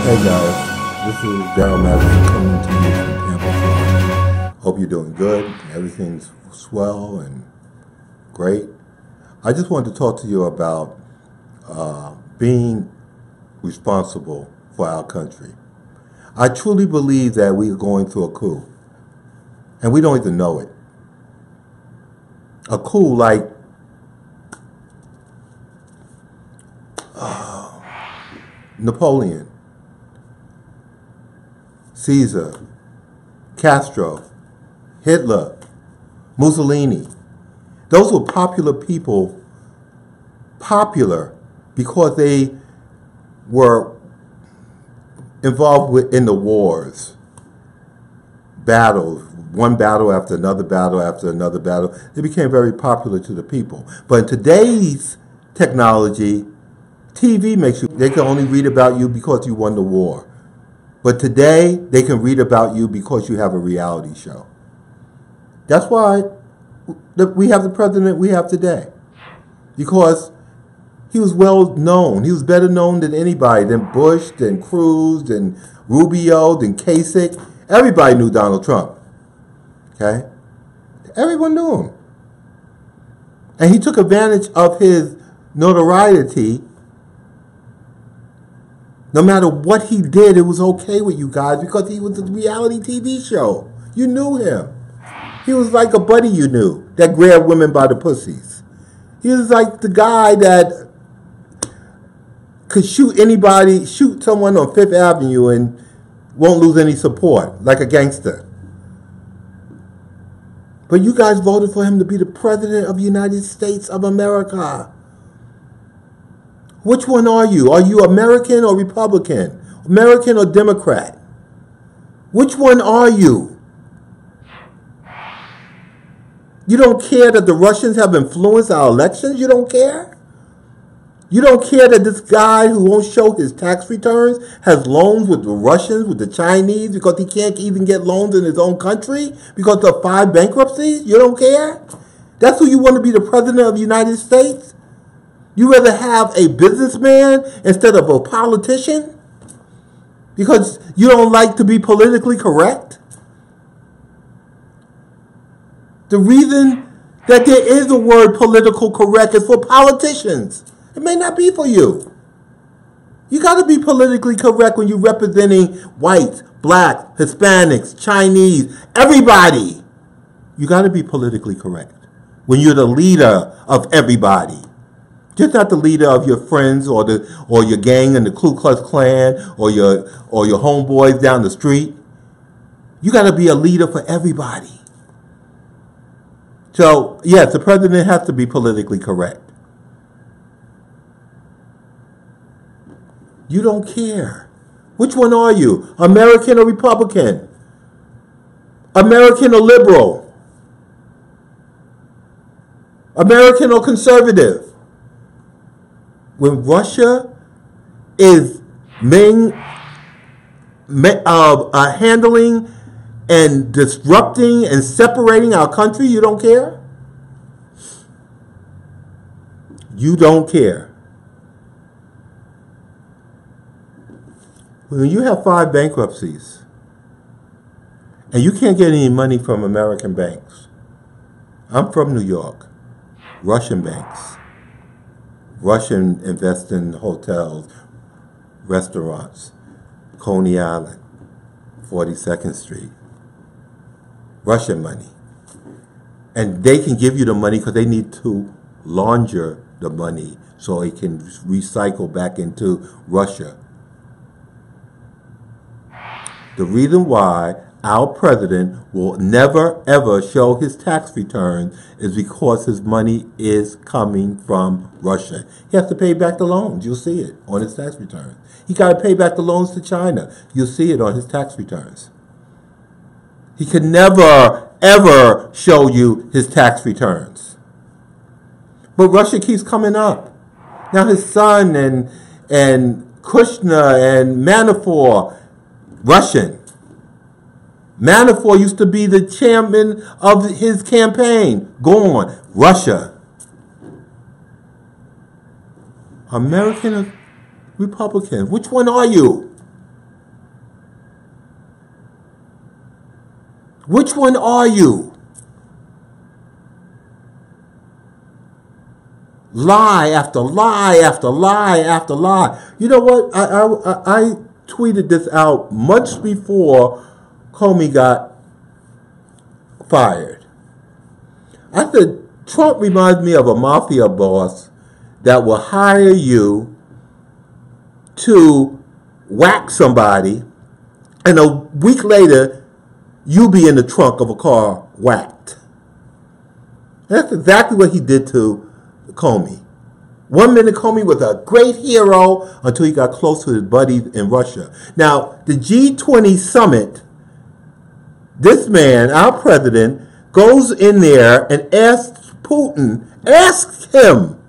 Hey guys, this is Darryl Madison coming to you from Tampa, Florida. Hope you're doing good. Everything's swell and great. I just wanted to talk to you about being responsible for our country. I truly believe that we are going through a coup, and we don't even know it. A coup like Napoleon, Caesar, Castro, Hitler, Mussolini. Those were popular people, popular because they were involved in the wars, battles, one battle after another battle after another battle. They became very popular to the people. But in today's technology, TV makes you, they can only read about you because you won the war. But today, they can read about you because you have a reality show. That's why we have the president we have today. Because he was well known. He was better known than anybody, than Bush, than Cruz, than Rubio, than Kasich. Everybody knew Donald Trump. Okay? Everyone knew him. And he took advantage of his notoriety. No matter what he did, it was okay with you guys because he was a reality TV show. You knew him. He was like a buddy you knew that grabbed women by the pussies. He was like the guy that could shoot anybody, shoot someone on Fifth Avenue and won't lose any support, like a gangster. But you guys voted for him to be the president of the United States of America. Which one are you? Are you American or Republican? American or Democrat? Which one are you? You don't care that the Russians have influenced our elections? You don't care? You don't care that this guy who won't show his tax returns has loans with the Russians, with the Chinese, because he can't even get loans in his own country because of 5 bankruptcies? You don't care? That's who you want to be the president of the United States? You rather have a businessman instead of a politician? Because you don't like to be politically correct? The reason that there is a word political correct is for politicians. It may not be for you. You got to be politically correct when you're representing whites, blacks, Hispanics, Chinese, everybody. You got to be politically correct when you're the leader of everybody. Just not the leader of your friends or your gang in the Ku Klux Klan or your homeboys down the street. You got to be a leader for everybody. So, yes, the president has to be politically correct. You don't care. Which one are you? American or Republican? American or liberal? American or conservative? When Russia is handling and disrupting and separating our country, you don't care? You don't care. When you have 5 bankruptcies and you can't get any money from American banks, I'm from New York, Russian banks. Russian invest in hotels, restaurants, Coney Island, 42nd Street. Russian money. And they can give you the money because they need to launder the money so it can recycle back into Russia. The reason why our president will never, ever show his tax returns is because his money is coming from Russia. He has to pay back the loans. You'll see it on his tax returns. He got to pay back the loans to China. You'll see it on his tax returns. He can never, ever show you his tax returns. But Russia keeps coming up. Now his son and Kushner and Manafort, Russian. Manafort used to be the chairman of his campaign. Gone. Russia. American or Republican? Which one are you? Which one are you? Lie after lie after lie after lie. You know what? I tweeted this out months before Comey got fired. I said, Trump reminds me of a mafia boss that will hire you to whack somebody, and a week later, you be in the trunk of a car whacked. That's exactly what he did to Comey. 1 minute Comey was a great hero until he got close to his buddies in Russia. Now, the G20 summit, this man, our president, goes in there and asks Putin, asks him,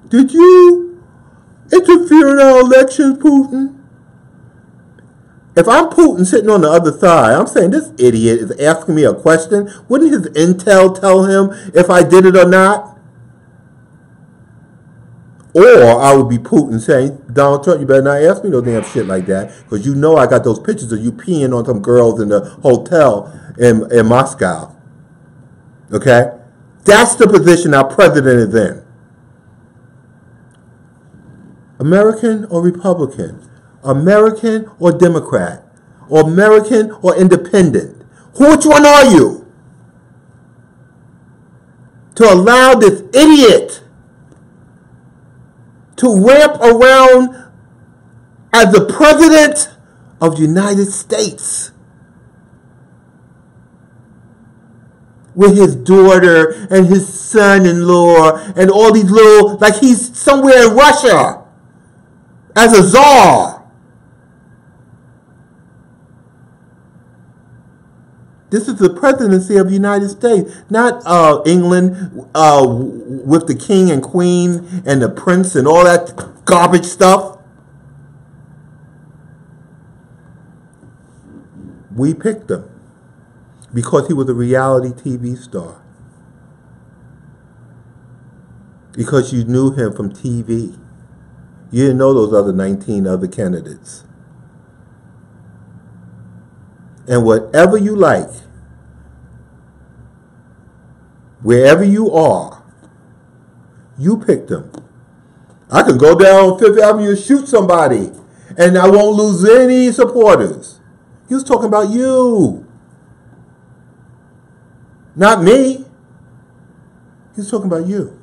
did you interfere in our elections, Putin? If I'm Putin sitting on the other side, I'm saying this idiot is asking me a question. Wouldn't his intel tell him if I did it or not? Or I would be Putin saying, Donald Trump, you better not ask me no damn shit like that, because you know I got those pictures of you peeing on some girls in the hotel in Moscow. Okay? That's the position our president is in. American or Republican? American or Democrat? Or American or independent? Which one are you? To allow this idiot to ramp around as the president of the United States with his daughter and his son-in-law and all these little, like he's somewhere in Russia as a czar. This is the presidency of the United States, not England with the king and queen and the prince and all that garbage stuff. We picked him because he was a reality TV star. Because you knew him from TV. You didn't know those other 19 other candidates. And whatever you like, wherever you are, you picked him. I can go down Fifth Avenue and shoot somebody, and I won't lose any supporters. He was talking about you, not me. He was talking about you.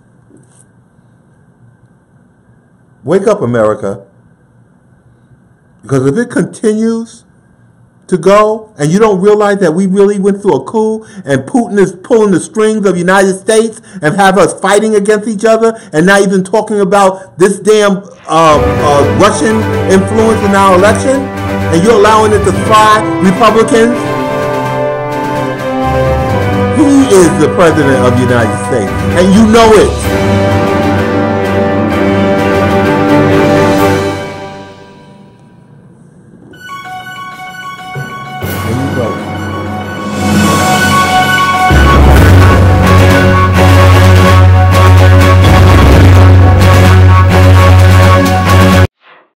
Wake up, America. Because if it continues to go, and you don't realize that we really went through a coup, and Putin is pulling the strings of the United States and have us fighting against each other, and not even talking about this damn Russian influence in our election, and you're allowing it to fly Republicans. He is the president of the United States, and you know it.